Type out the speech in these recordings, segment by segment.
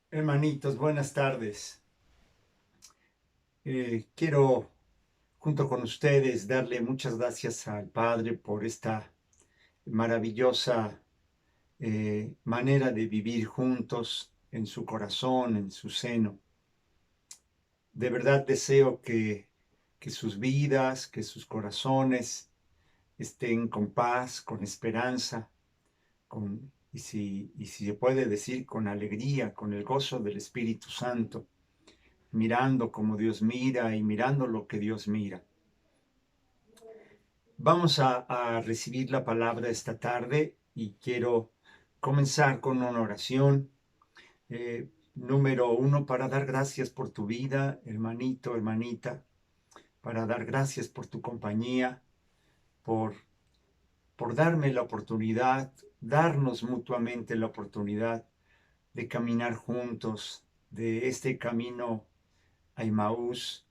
Hermanitos, buenas tardes. Quiero, junto con ustedes, darle muchas gracias al Padre por esta maravillosa manera de vivir juntos en su corazón, en su seno. De verdad deseo que sus vidas, que sus corazones estén con paz, con esperanza, y si se puede decir, con alegría, con el gozo del Espíritu Santo, mirando como Dios mira y mirando lo que Dios mira. Vamos a recibir la palabra esta tarde y quiero comenzar con una oración. Número uno, para dar gracias por tu vida, hermanito, hermanita, para dar gracias por tu compañía, por, por darme la oportunidad, darnos mutuamente la oportunidad de caminar juntos, de este camino a Emaús,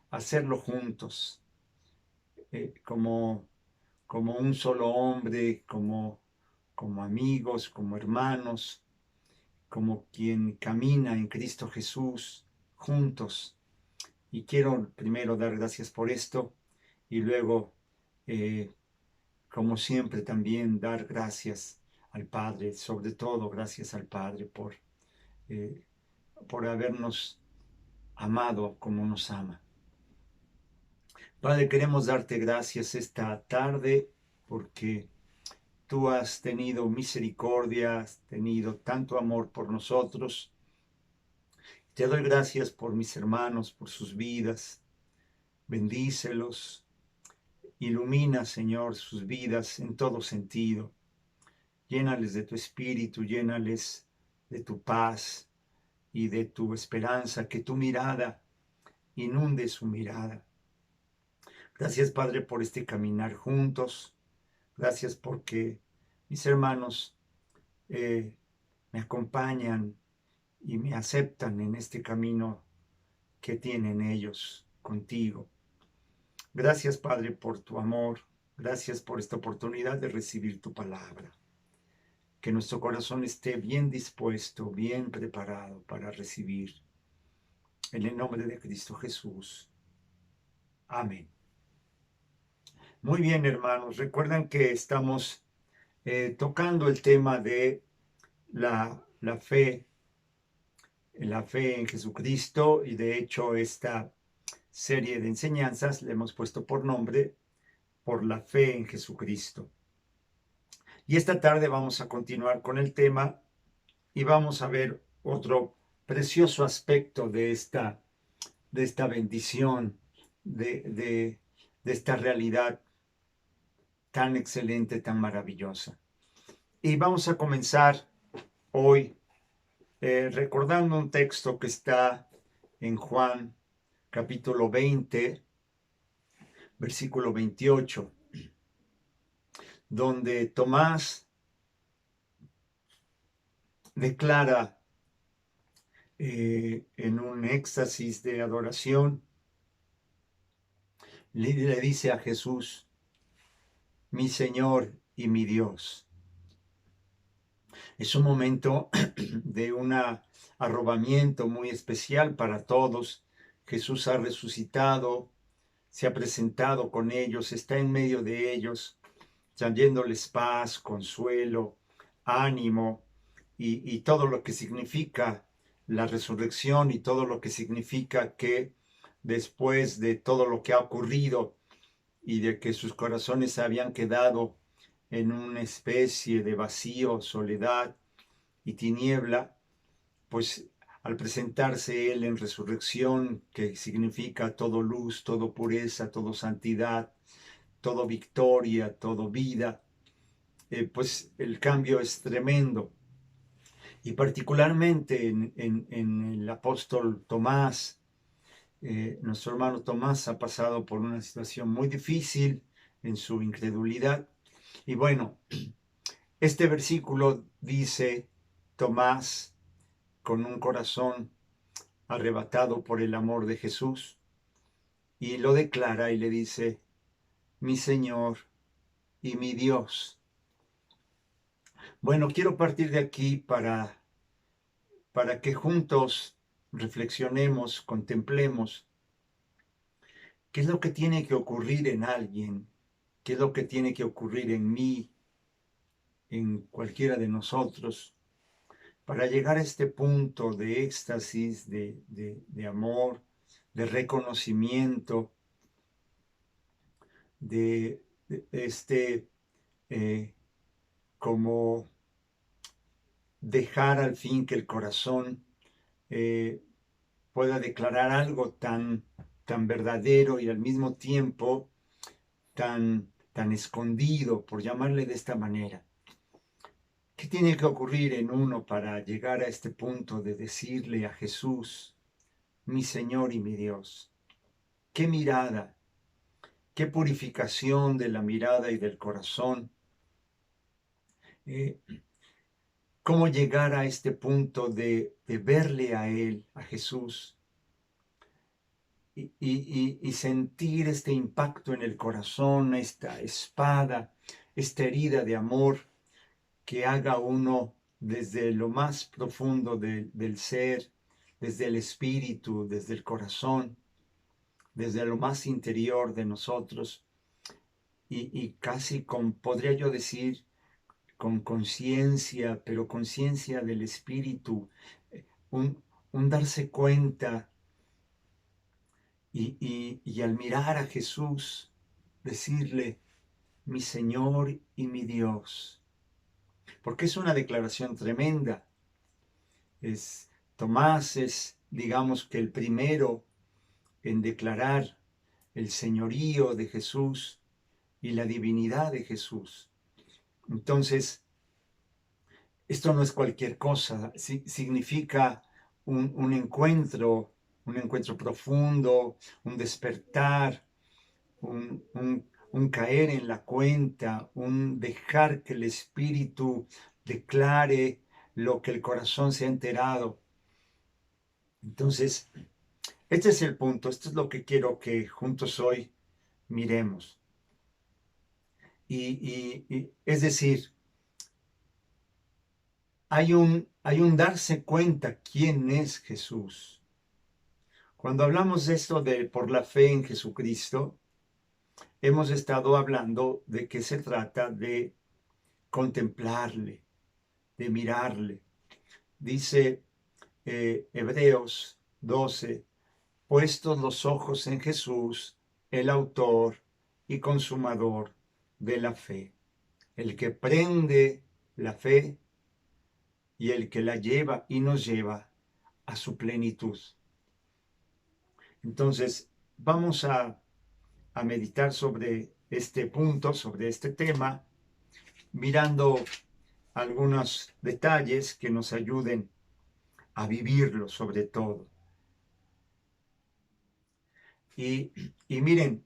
hacerlo juntos, como un solo hombre, como amigos, como hermanos, como quien camina en Cristo Jesús juntos. Y quiero primero dar gracias por esto y luego, eh, como siempre, también dar gracias al Padre, sobre todo gracias al Padre eh, por habernos amado como nos ama. Padre, queremos darte gracias esta tarde porque tú has tenido misericordia, has tenido tanto amor por nosotros. Te doy gracias por mis hermanos, por sus vidas. Bendícelos. Ilumina, Señor, sus vidas en todo sentido. Llénales de tu espíritu, llénales de tu paz y de tu esperanza, que tu mirada inunde su mirada. Gracias, Padre, por este caminar juntos. Gracias porque mis hermanos eh, me acompañan y me aceptan en este camino que tienen ellos contigo. Gracias, Padre, por tu amor. Gracias por esta oportunidad de recibir tu palabra. Que nuestro corazón esté bien dispuesto, bien preparado para recibir. En el nombre de Cristo Jesús. Amén. Muy bien, hermanos. Recuerdan que estamos tocando el tema de la fe, la fe en Jesucristo, y de hecho esta serie de enseñanzas le hemos puesto por nombre por la fe en Jesucristo. Y esta tarde vamos a continuar con el tema y vamos a ver otro precioso aspecto de esta bendición, de esta realidad tan excelente, tan maravillosa. Y vamos a comenzar hoy recordando un texto que está en Juan capítulo 20, versículo 28, donde Tomás declara en un éxtasis de adoración, le dice a Jesús: mi Señor y mi Dios. Es un momento de un arrobamiento muy especial para todos. Jesús ha resucitado, se ha presentado con ellos, está en medio de ellos, trayéndoles paz, consuelo, ánimo y todo lo que significa la resurrección y todo lo que significa que después de todo lo que ha ocurrido y de que sus corazones habían quedado en una especie de vacío, soledad y tiniebla, pues al presentarse Él en resurrección, que significa todo luz, todo pureza, todo santidad, todo victoria, todo vida, pues el cambio es tremendo. Y particularmente en el apóstol Tomás, nuestro hermano Tomás ha pasado por una situación muy difícil en su incredulidad. Y bueno, este versículo dice: Tomás, con un corazón arrebatado por el amor de Jesús, y lo declara y le dice: mi Señor y mi Dios. Bueno, quiero partir de aquí para para que juntos reflexionemos, contemplemos qué es lo que tiene que ocurrir en alguien, qué es lo que tiene que ocurrir en mí, en cualquiera de nosotros, para llegar a este punto de éxtasis, de amor, de reconocimiento, de este como dejar al fin que el corazón pueda declarar algo tan verdadero y al mismo tiempo tan escondido, por llamarle de esta manera. ¿Qué tiene que ocurrir en uno para llegar a este punto de decirle a Jesús, mi Señor y mi Dios? ¿Qué mirada, qué purificación de la mirada y del corazón? ¿Cómo llegar a este punto de verle a Él, a Jesús, y sentir este impacto en el corazón, esta espada, esta herida de amor que haga uno desde lo más profundo del ser, desde el espíritu, desde el corazón, desde lo más interior de nosotros, y casi podría yo decir, con conciencia, pero conciencia del espíritu, un, un darse cuenta y al mirar a Jesús, decirle, mi Señor y mi Dios, porque es una declaración tremenda. Tomás es, digamos que el primero en declarar el señorío de Jesús y la divinidad de Jesús. Entonces, esto no es cualquier cosa, significa un encuentro profundo, un despertar, un caer en la cuenta, un dejar que el Espíritu declare lo que el corazón se ha enterado. Entonces, este es el punto, esto es lo que quiero que juntos hoy miremos. Y es decir, hay un darse cuenta quién es Jesús. Cuando hablamos de esto de por la fe en Jesucristo, hemos estado hablando de que se trata de contemplarle, de mirarle. Dice Hebreos 12, puestos los ojos en Jesús, el autor y consumador de la fe, el que prende la fe y el que la lleva y nos lleva a su plenitud. Entonces, vamos a meditar sobre este punto, sobre este tema, mirando algunos detalles que nos ayuden a vivirlo sobre todo. Y miren,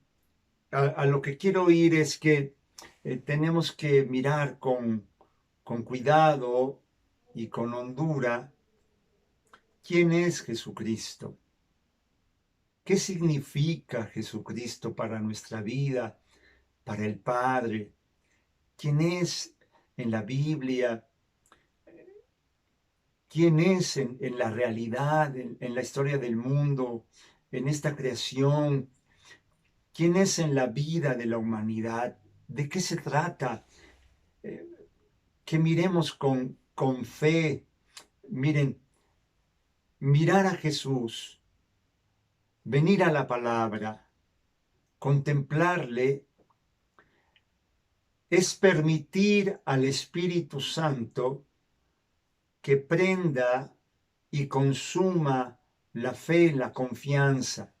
a lo que quiero ir es que tenemos que mirar con cuidado y con hondura quién es Jesucristo. ¿Qué significa Jesucristo para nuestra vida, para el Padre? ¿Quién es en la Biblia? ¿Quién es en la realidad, en la historia del mundo, en esta creación? ¿Quién es en la vida de la humanidad? ¿De qué se trata? Que miremos con fe. Miren, mirar a Jesús, venir a la palabra, contemplarle, es permitir al Espíritu Santo que prenda y consuma la fe, la confianza.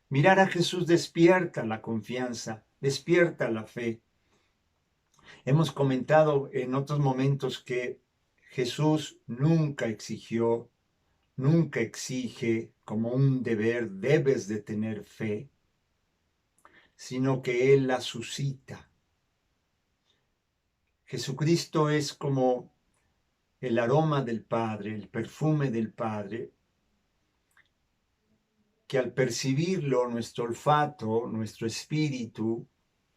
Mirar a Jesús despierta la confianza, despierta la fe. Hemos comentado en otros momentos que Jesús nunca exigió, nunca exige como un deber, debes de tener fe, sino que Él la suscita. Jesucristo es como el aroma del Padre, el perfume del Padre, que al percibirlo nuestro olfato, nuestro espíritu,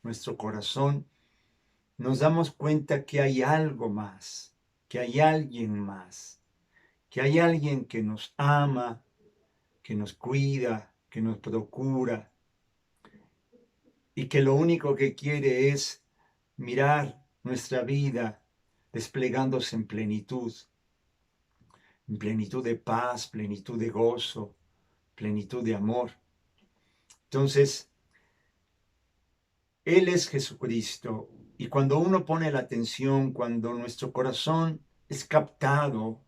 nuestro corazón, nos damos cuenta que hay algo más, que hay alguien más, que hay alguien que nos ama, que nos cuida, que nos procura y que lo único que quiere es mirar nuestra vida desplegándose en plenitud de paz, plenitud de gozo, plenitud de amor. Entonces, Él es Jesucristo y cuando uno pone la atención, cuando nuestro corazón es captado,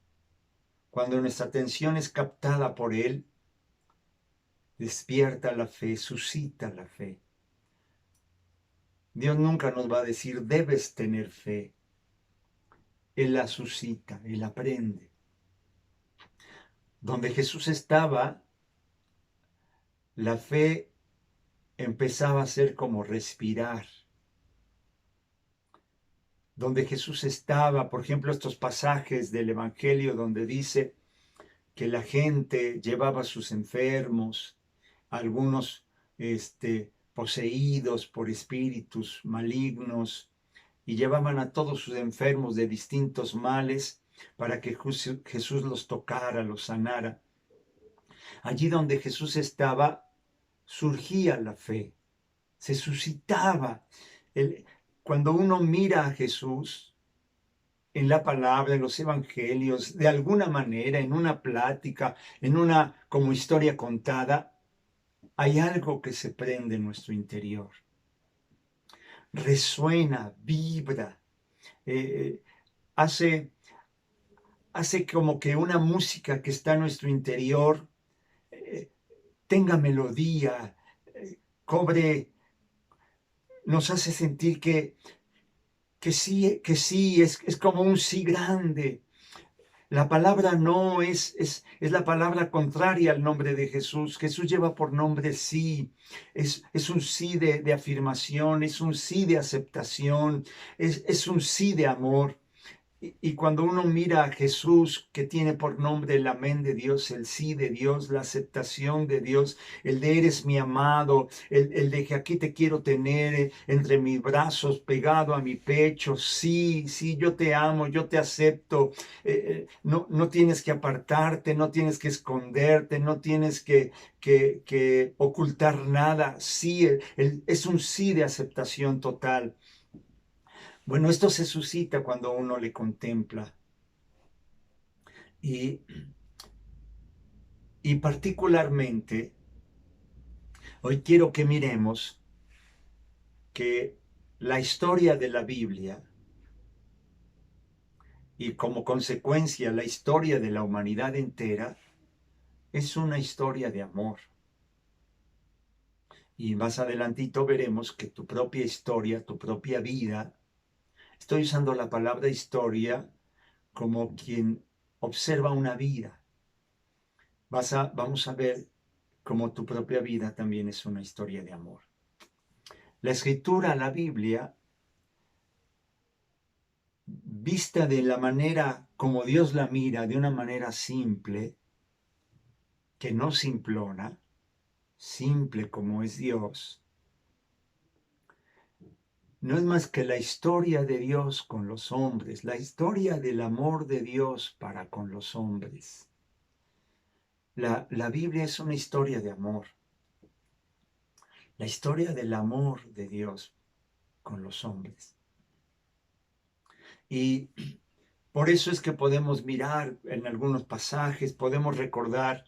cuando nuestra atención es captada por Él, despierta la fe, suscita la fe. Dios nunca nos va a decir, debes tener fe. Él la suscita, Él aprende. Donde Jesús estaba, la fe empezaba a ser como respirar. Donde Jesús estaba, por ejemplo, estos pasajes del Evangelio donde dice que la gente llevaba a sus enfermos, algunos poseídos por espíritus malignos, y llevaban a todos sus enfermos de distintos males para que Jesús los tocara, los sanara. Allí donde Jesús estaba, surgía la fe, se suscitaba. Cuando uno mira a Jesús en la palabra, en los evangelios, de alguna manera, en una plática, en una como historia contada, hay algo que se prende en nuestro interior. Resuena, vibra, hace como que una música que está en nuestro interior tenga melodía, nos hace sentir que sí, es como un sí grande. La palabra no es la palabra contraria al nombre de Jesús. Jesús lleva por nombre sí. Es un sí de afirmación, es un sí de aceptación, es un sí de amor. Y cuando uno mira a Jesús, que tiene por nombre el amén de Dios, el sí de Dios, la aceptación de Dios, el de eres mi amado, el de que aquí te quiero tener entre mis brazos, pegado a mi pecho, sí, sí, yo te amo, yo te acepto, no tienes que apartarte, no tienes que esconderte, no tienes que ocultar nada, sí, es un sí de aceptación total. Bueno, esto se suscita cuando uno le contempla. Y particularmente, hoy quiero que miremos que la historia de la Biblia y como consecuencia la historia de la humanidad entera es una historia de amor. Y más adelantito veremos que tu propia historia, tu propia vida, estoy usando la palabra historia como quien observa una vida. Vamos a ver cómo tu propia vida también es una historia de amor. La escritura, la Biblia, vista de la manera como Dios la mira, de una manera simple, que no simplona, simple como es Dios, no es más que la historia de Dios con los hombres, la historia del amor de Dios para con los hombres. La Biblia es una historia de amor, la historia del amor de Dios con los hombres. Y por eso es que podemos mirar en algunos pasajes, podemos recordar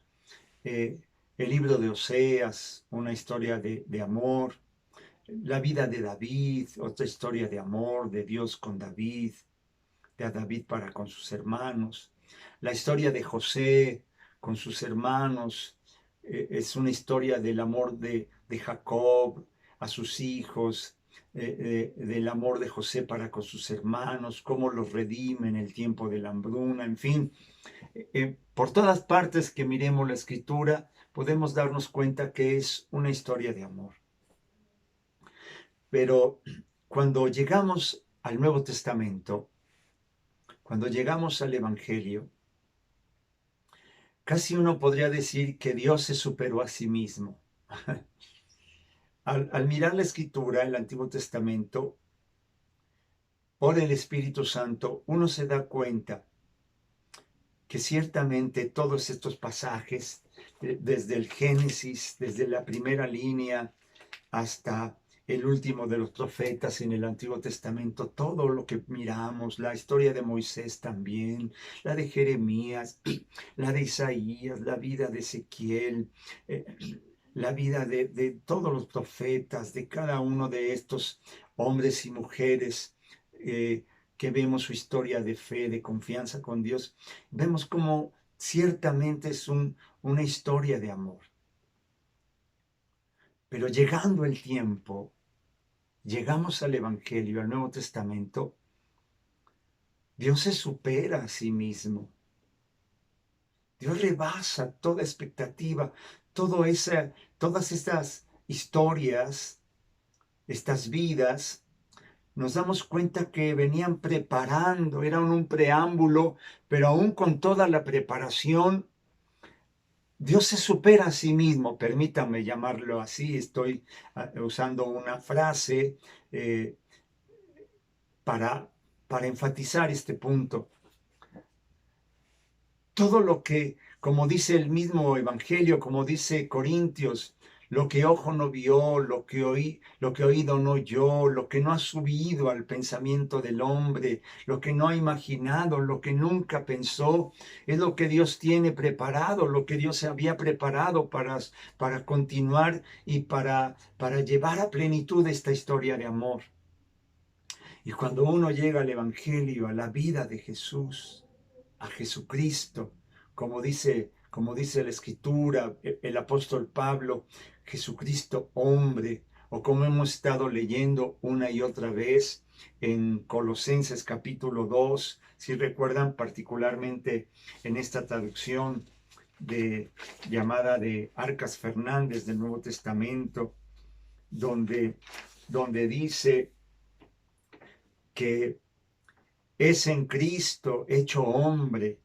el libro de Oseas, una historia de amor, la vida de David, otra historia de amor de Dios con David, de David para con sus hermanos, la historia de José con sus hermanos, es una historia del amor de Jacob a sus hijos, del amor de José para con sus hermanos, cómo los redime en el tiempo de la hambruna, en fin. Por todas partes que miremos la escritura, podemos darnos cuenta que es una historia de amor. Pero cuando llegamos al Nuevo Testamento, cuando llegamos al Evangelio, casi uno podría decir que Dios se superó a sí mismo. Al mirar la escritura, el Antiguo Testamento, por el Espíritu Santo, uno se da cuenta que ciertamente todos estos pasajes, desde el Génesis, desde la primera línea hasta el último de los profetas en el Antiguo Testamento, todo lo que miramos, la historia de Moisés también, la de Jeremías, la de Isaías, la vida de Ezequiel, eh, la vida de todos los profetas, de cada uno de estos hombres y mujeres que vemos su historia de fe, de confianza con Dios, vemos como ciertamente es una historia de amor. Pero llegando el tiempo, llegamos al Evangelio, al Nuevo Testamento, Dios se supera a sí mismo. Dios rebasa toda expectativa, todas estas historias, estas vidas, nos damos cuenta que venían preparando, eran un preámbulo, pero aún con toda la preparación, Dios se supera a sí mismo, permítanme llamarlo así, estoy usando una frase para enfatizar este punto. Todo lo que, como dice el mismo Evangelio, como dice Corintios, lo que ojo no vio, lo que oído no oyó, lo que no ha subido al pensamiento del hombre, lo que no ha imaginado, lo que nunca pensó, es lo que Dios tiene preparado, lo que Dios había preparado para continuar y para llevar a plenitud esta historia de amor. Y cuando uno llega al Evangelio, a la vida de Jesús, a Jesucristo, como dice la Escritura, el apóstol Pablo, Jesucristo hombre, o como hemos estado leyendo una y otra vez en Colosenses capítulo 2, si recuerdan particularmente en esta traducción llamada de Arcas Fernández del Nuevo Testamento, donde dice que es en Cristo hecho hombre,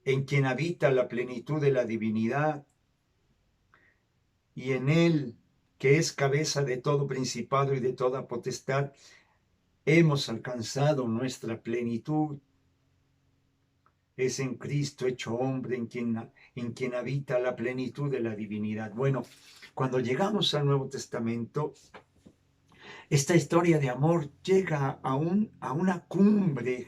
en quien habita la plenitud de la divinidad, y en él, que es cabeza de todo principado y de toda potestad, hemos alcanzado nuestra plenitud. Es en Cristo hecho hombre, en quien habita la plenitud de la divinidad. Bueno, cuando llegamos al Nuevo Testamento, esta historia de amor llega a una cumbre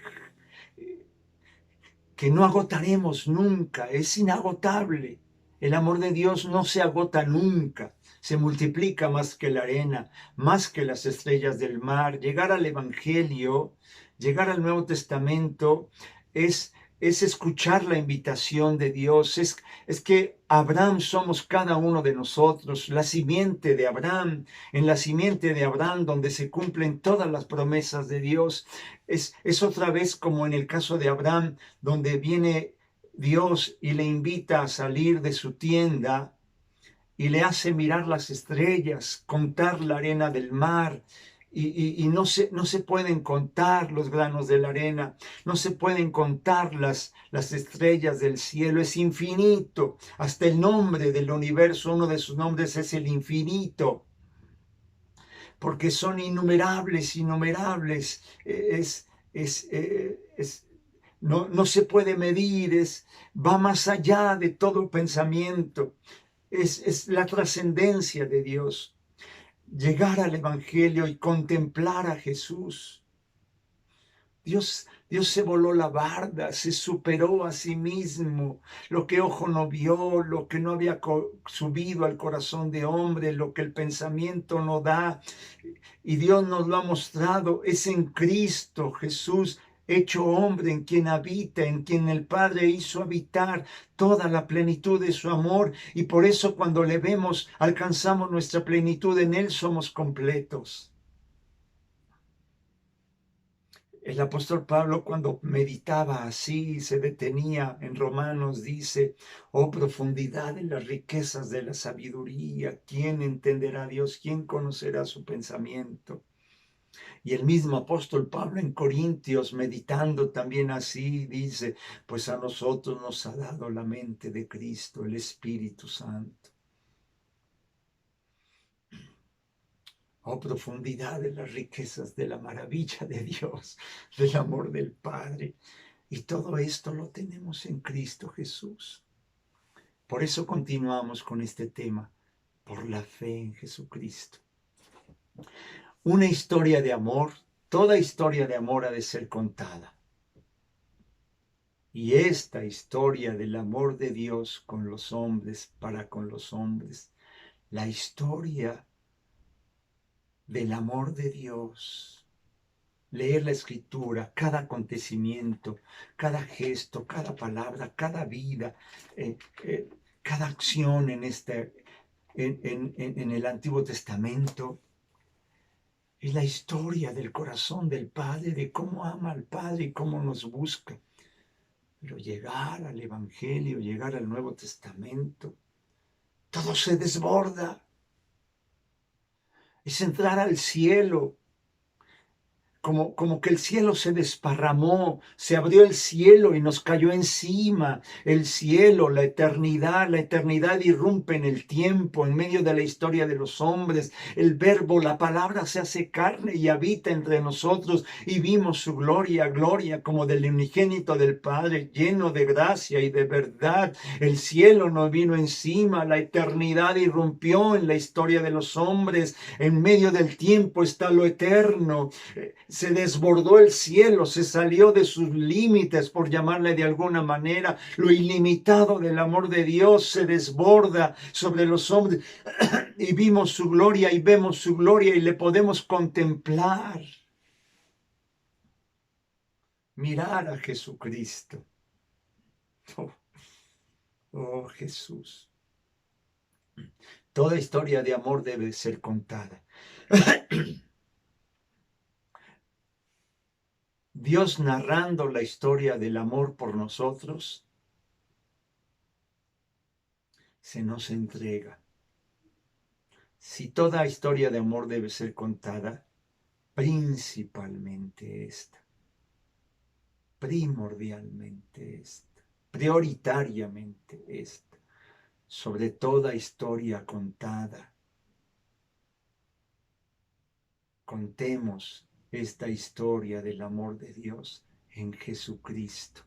que no agotaremos nunca, es inagotable. El amor de Dios no se agota nunca, se multiplica más que la arena, más que las estrellas del mar. Llegar al Evangelio, llegar al Nuevo Testamento es escuchar la invitación de Dios, es que Abraham somos cada uno de nosotros, la simiente de Abraham, en la simiente de Abraham donde se cumplen todas las promesas de Dios. Es otra vez como en el caso de Abraham, donde viene Dios y le invita a salir de su tienda y le hace mirar las estrellas, contar la arena del mar. Y no se pueden contar los granos de la arena, no se pueden contar las estrellas del cielo, es infinito. Hasta el nombre del universo, uno de sus nombres es el infinito, porque son innumerables, no se puede medir, va más allá de todo pensamiento, es la trascendencia de Dios. Llegar al Evangelio y contemplar a Jesús. Dios se voló la barda, se superó a sí mismo. Lo que ojo no vio, lo que no había subido al corazón de hombre, lo que el pensamiento no da. Y Dios nos lo ha mostrado, es en Cristo Jesús, hecho hombre, en quien habita, en quien el Padre hizo habitar toda la plenitud de su amor. Y por eso cuando le vemos, alcanzamos nuestra plenitud, en Él somos completos. El apóstol Pablo, cuando meditaba así, se detenía en Romanos, dice: oh profundidad de las riquezas de la sabiduría, ¿quién entenderá a Dios? ¿Quién conocerá su pensamiento? Y el mismo apóstol Pablo en Corintios, meditando también así, dice: pues a nosotros nos ha dado la mente de Cristo, el Espíritu Santo. Oh, profundidad de las riquezas de la maravilla de Dios, del amor del Padre. Y todo esto lo tenemos en Cristo Jesús. Por eso continuamos con este tema, por la fe en Jesucristo. Una historia de amor, toda historia de amor ha de ser contada. Y esta historia del amor de Dios con los hombres, para con los hombres, la historia del amor de Dios, leer la Escritura, cada acontecimiento, cada gesto, cada palabra, cada vida, cada acción en el Antiguo Testamento, es la historia del corazón del Padre, de cómo ama al Padre y cómo nos busca. Pero llegar al Evangelio, llegar al Nuevo Testamento, todo se desborda. Es entrar al cielo. Como que el cielo se desparramó, se abrió el cielo y nos cayó encima. El cielo, la eternidad irrumpe en el tiempo, en medio de la historia de los hombres. El verbo, la palabra se hace carne y habita entre nosotros y vimos su gloria, gloria como del unigénito del Padre, lleno de gracia y de verdad. El cielo nos vino encima, la eternidad irrumpió en la historia de los hombres. En medio del tiempo está lo eterno. Se desbordó el cielo, se salió de sus límites, por llamarle de alguna manera. Lo ilimitado del amor de Dios se desborda sobre los hombres y vimos su gloria y vemos su gloria y le podemos contemplar. Mirar a Jesucristo. Oh, oh Jesús. Toda historia de amor debe ser contada. Dios narrando la historia del amor por nosotros, se nos entrega. Si toda historia de amor debe ser contada, principalmente esta, primordialmente esta, prioritariamente esta, sobre toda historia contada. Contemos esta historia del amor de Dios en Jesucristo.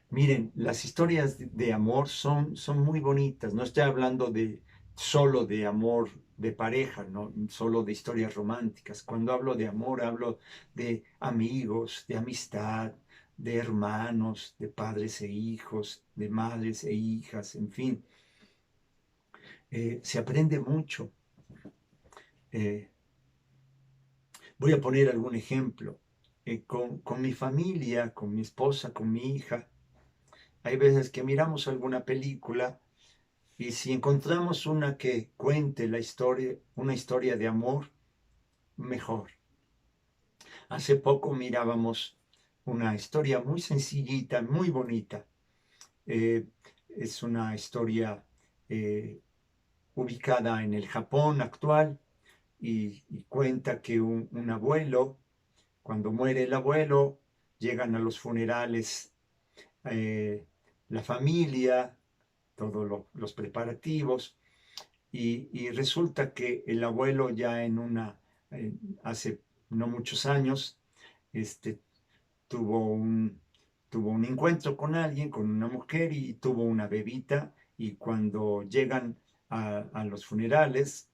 Miren, las historias de amor son muy bonitas. No estoy hablando solo de amor de pareja, no solo de historias románticas. Cuando hablo de amor, hablo de amigos, de amistad, de hermanos, de padres e hijos, de madres e hijas, en fin. Se aprende mucho. Voy a poner algún ejemplo. Con mi familia, con mi esposa, con mi hija, hay veces que miramos alguna película y si encontramos una que cuente una historia de amor, mejor. Hace poco mirábamos una historia muy sencillita, muy bonita. Es una historia ubicada en el Japón actual y cuenta que un abuelo, cuando muere el abuelo, llegan a los funerales la familia, todos los preparativos, y resulta que el abuelo ya hace no muchos años, tuvo un encuentro con alguien, con una mujer, y tuvo una bebita, y cuando llegan a los funerales,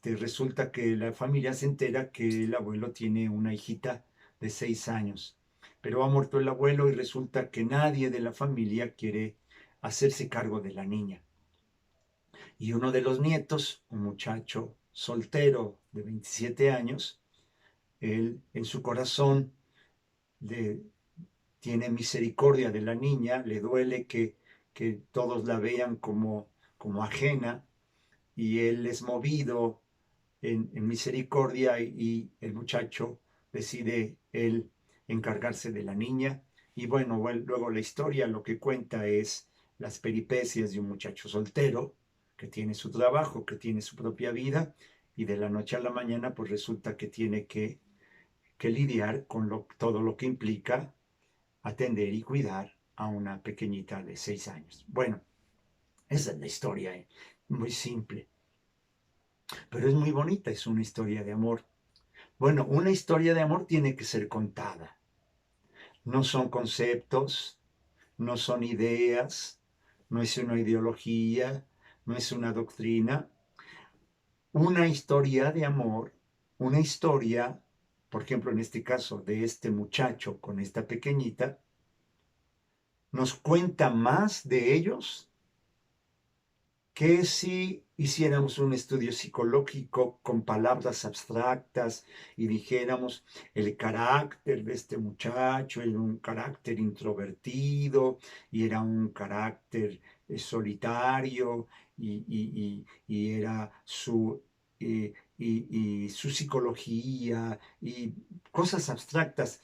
resulta que la familia se entera que el abuelo tiene una hijita de 6 años, pero ha muerto el abuelo y resulta que nadie de la familia quiere hacerse cargo de la niña. Y uno de los nietos, un muchacho soltero de 27 años, él en su corazón tiene misericordia de la niña, le duele que todos la vean como ajena, y él es movido en misericordia y el muchacho decide él encargarse de la niña. Y bueno, luego la historia lo que cuenta es las peripecias de un muchacho soltero que tiene su trabajo, que tiene su propia vida, y de la noche a la mañana pues resulta que tiene que lidiar con todo lo que implica atender y cuidar a una pequeñita de 6 años. Bueno, esa es la historia, muy simple, pero es muy bonita, es una historia de amor. Bueno, una historia de amor tiene que ser contada. No son conceptos, no son ideas, no es una ideología, no es una doctrina. Una historia de amor, una historia, por ejemplo, en este caso de este muchacho con esta pequeñita, nos cuenta más de ellos que si hiciéramos un estudio psicológico con palabras abstractas y dijéramos el carácter de este muchacho era un carácter introvertido y era un carácter solitario y era y su psicología y cosas abstractas.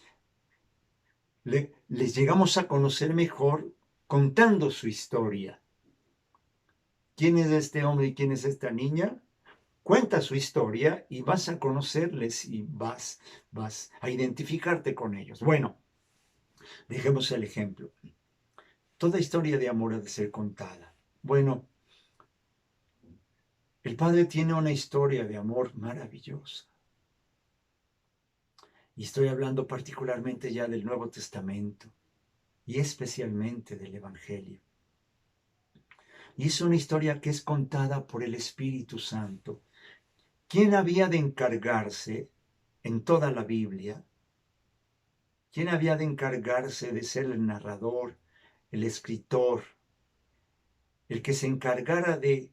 Les llegamos a conocer mejor contando su historia. ¿Quién es este hombre y quién es esta niña? Cuenta su historia y vas a conocerles y vas a identificarte con ellos. Bueno, dejemos el ejemplo. Toda historia de amor ha de ser contada. Bueno, el Padre tiene una historia de amor maravillosa. Y estoy hablando particularmente ya del Nuevo Testamento y especialmente del Evangelio. Y es una historia que es contada por el Espíritu Santo. ¿Quién había de encargarse en toda la Biblia? ¿Quién había de encargarse de ser el narrador, el escritor, el que se encargara de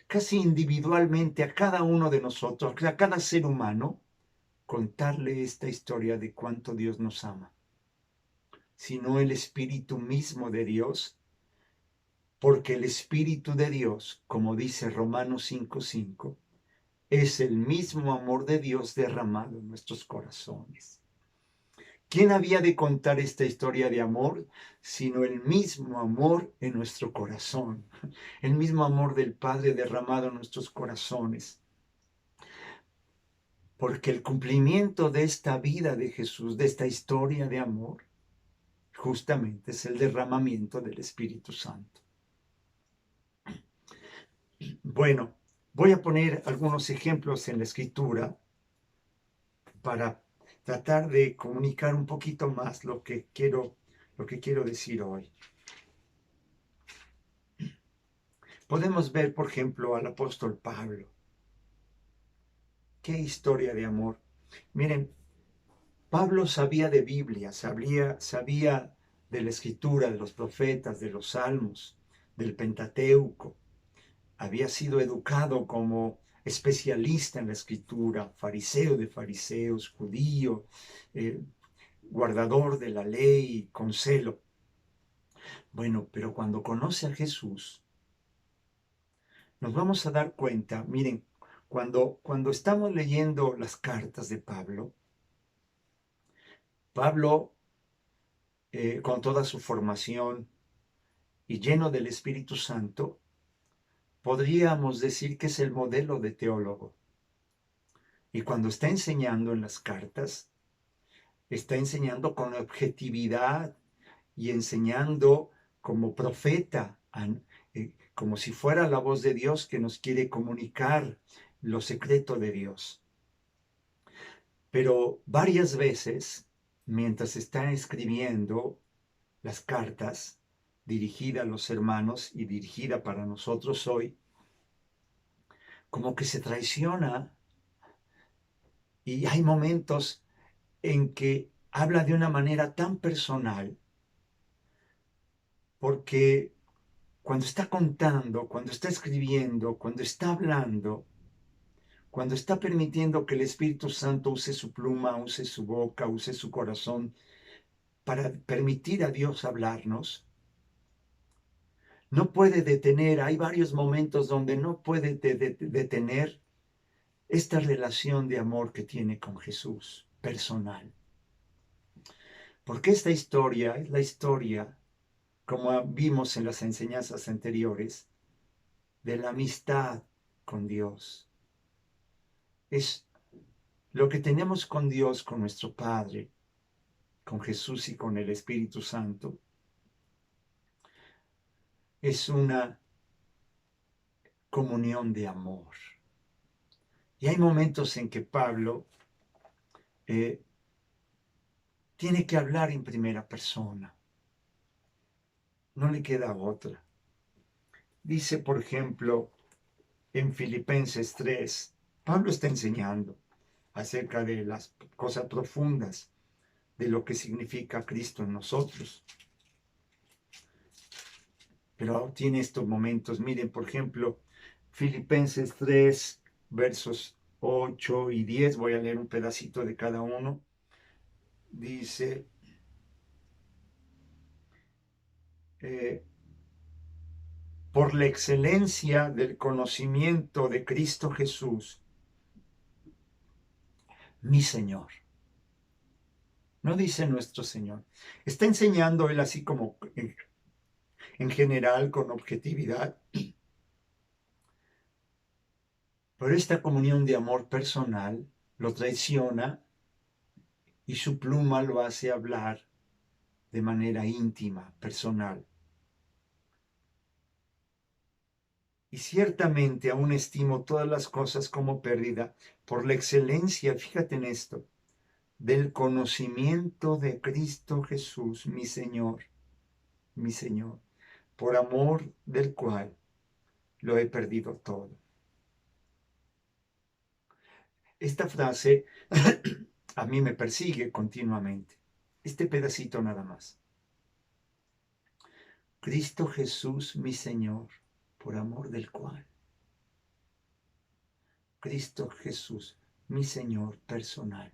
casi individualmente a cada uno de nosotros, a cada ser humano, contarle esta historia de cuánto Dios nos ama? Sino el Espíritu mismo de Dios, porque el Espíritu de Dios, como dice Romanos 5:5, es el mismo amor de Dios derramado en nuestros corazones. ¿Quién había de contar esta historia de amor sino el mismo amor en nuestro corazón? El mismo amor del Padre derramado en nuestros corazones. Porque el cumplimiento de esta vida de Jesús, de esta historia de amor, justamente es el derramamiento del Espíritu Santo. Bueno, voy a poner algunos ejemplos en la Escritura para tratar de comunicar un poquito más lo que quiero decir hoy. Podemos ver, por ejemplo, al apóstol Pablo. ¡Qué historia de amor! Miren, Pablo sabía de Biblia, sabía de la Escritura, de los profetas, de los Salmos, del Pentateuco. Había sido educado como especialista en la Escritura, fariseo de fariseos, judío, guardador de la ley, con celo. Bueno, pero cuando conoce a Jesús, nos vamos a dar cuenta, miren, cuando estamos leyendo las cartas de Pablo, con toda su formación y lleno del Espíritu Santo, podríamos decir que es el modelo de teólogo. Y cuando está enseñando en las cartas, está enseñando con objetividad y enseñando como profeta, como si fuera la voz de Dios que nos quiere comunicar lo secreto de Dios. Pero varias veces, mientras está escribiendo las cartas, dirigida a los hermanos y dirigida para nosotros hoy, como que se traiciona y hay momentos en que habla de una manera tan personal, porque cuando está contando, cuando está escribiendo, cuando está hablando, cuando está permitiendo que el Espíritu Santo use su pluma, use su boca, use su corazón para permitir a Dios hablarnos, no puede detener, hay varios momentos donde no puede detener esta relación de amor que tiene con Jesús, personal. Porque esta historia es la historia, como vimos en las enseñanzas anteriores, de la amistad con Dios. Es lo que tenemos con Dios, con nuestro Padre, con Jesús y con el Espíritu Santo. Es una comunión de amor. Y hay momentos en que Pablo tiene que hablar en primera persona. No le queda otra. Dice, por ejemplo, en Filipenses 3, Pablo está enseñando acerca de las cosas profundas de lo que significa Cristo en nosotros. Pero tiene estos momentos. Miren, por ejemplo, Filipenses 3, versos 8 y 10. Voy a leer un pedacito de cada uno. Dice, por la excelencia del conocimiento de Cristo Jesús, mi Señor. No dice nuestro Señor. Está enseñando él así como en general, con objetividad. Pero esta comunión de amor personal lo traiciona y su pluma lo hace hablar de manera íntima, personal. Y ciertamente aún estimo todas las cosas como pérdida por la excelencia, fíjate en esto, del conocimiento de Cristo Jesús, mi Señor, por amor del cual lo he perdido todo. Esta frase a mí me persigue continuamente. Este pedacito nada más. Cristo Jesús, mi Señor, por amor del cual. Cristo Jesús, mi Señor personal,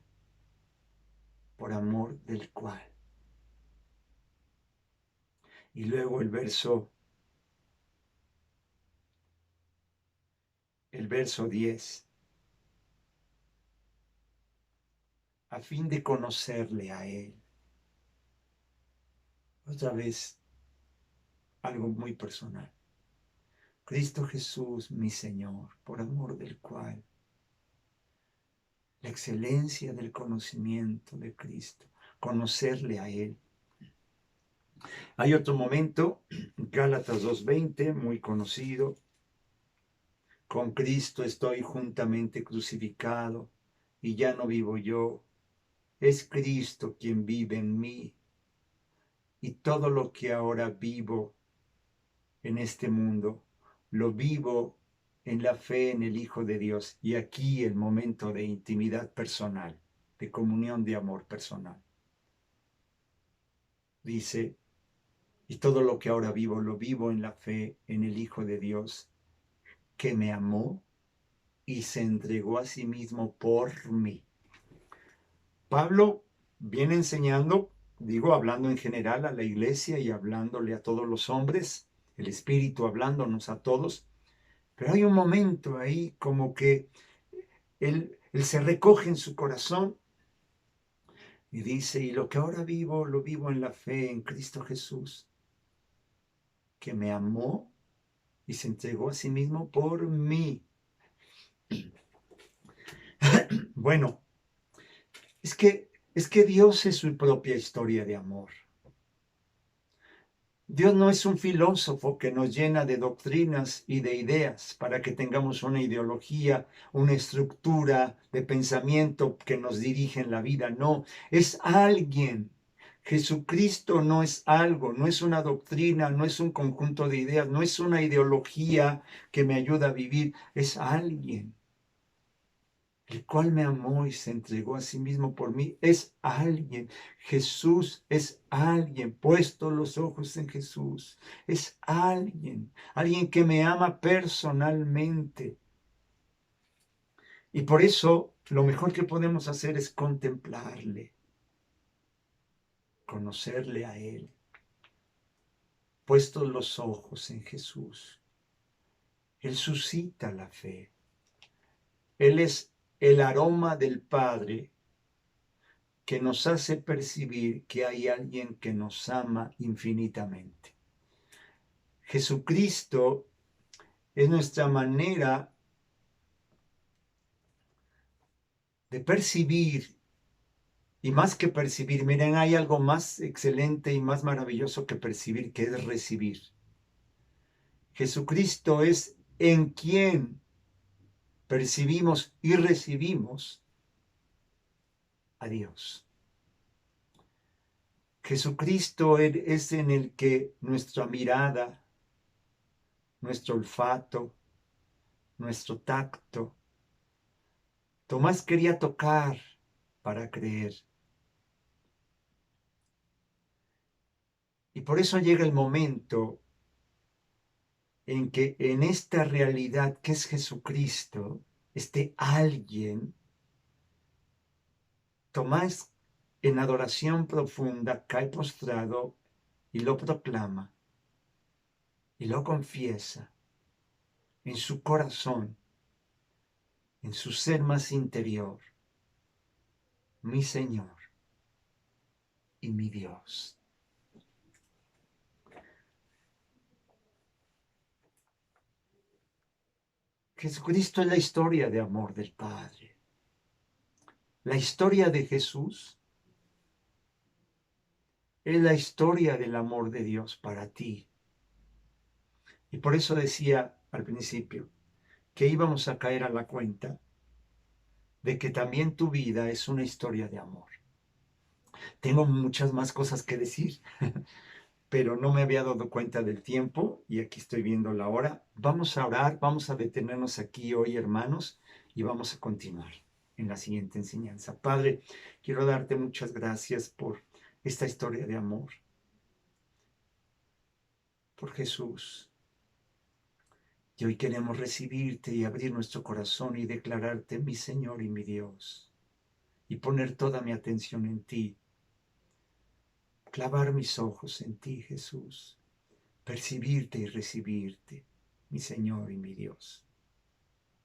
por amor del cual. Y luego el verso 10. A fin de conocerle a Él. Otra vez, algo muy personal. Cristo Jesús, mi Señor, por amor del cual. La excelencia del conocimiento de Cristo, conocerle a Él. Hay otro momento, Gálatas 2:20, muy conocido. Con Cristo estoy juntamente crucificado y ya no vivo yo, es Cristo quien vive en mí. Y todo lo que ahora vivo en este mundo, lo vivo en la fe en el Hijo de Dios. Y aquí el momento de intimidad personal, de comunión de amor personal. Dice, y todo lo que ahora vivo, lo vivo en la fe en el Hijo de Dios, que me amó y se entregó a sí mismo por mí. Pablo viene enseñando, digo, hablando en general a la iglesia y hablándole a todos los hombres, el Espíritu hablándonos a todos, pero hay un momento ahí como que él se recoge en su corazón y dice, y lo que ahora vivo, lo vivo en la fe en Cristo Jesús, que me amó y se entregó a sí mismo por mí. Bueno, es que Dios es su propia historia de amor. Dios no es un filósofo que nos llena de doctrinas y de ideas para que tengamos una ideología, una estructura de pensamiento que nos dirige en la vida. No, es alguien. Jesucristo no es algo, no es una doctrina, no es un conjunto de ideas, no es una ideología que me ayuda a vivir, es alguien. El cual me amó y se entregó a sí mismo por mí, es alguien. Jesús es alguien, puesto los ojos en Jesús, es alguien, alguien que me ama personalmente. Y por eso lo mejor que podemos hacer es contemplarle, conocerle a Él, puestos los ojos en Jesús. Él suscita la fe. Él es el aroma del Padre que nos hace percibir que hay alguien que nos ama infinitamente. Jesucristo es nuestra manera de percibir, y más que percibir, miren, hay algo más excelente y más maravilloso que percibir, que es recibir. Jesucristo es en quien percibimos y recibimos a Dios. Jesucristo es en el que nuestra mirada, nuestro olfato, nuestro tacto. Tomás quería tocar para creer. Y por eso llega el momento en que en esta realidad que es Jesucristo, este alguien, Tomás en adoración profunda cae postrado y lo proclama y lo confiesa en su corazón, en su ser más interior, mi Señor y mi Dios. Jesucristo es la historia de amor del Padre. La historia de Jesús es la historia del amor de Dios para ti. Y por eso decía al principio que íbamos a caer a la cuenta de que también tu vida es una historia de amor. Tengo muchas más cosas que decir, pero no me había dado cuenta del tiempo y aquí estoy viendo la hora. Vamos a orar, vamos a detenernos aquí hoy, hermanos, y vamos a continuar en la siguiente enseñanza. Padre, quiero darte muchas gracias por esta historia de amor, por Jesús. Y hoy queremos recibirte y abrir nuestro corazón y declararte mi Señor y mi Dios, y poner toda mi atención en ti, clavar mis ojos en ti, Jesús, percibirte y recibirte, mi Señor y mi Dios.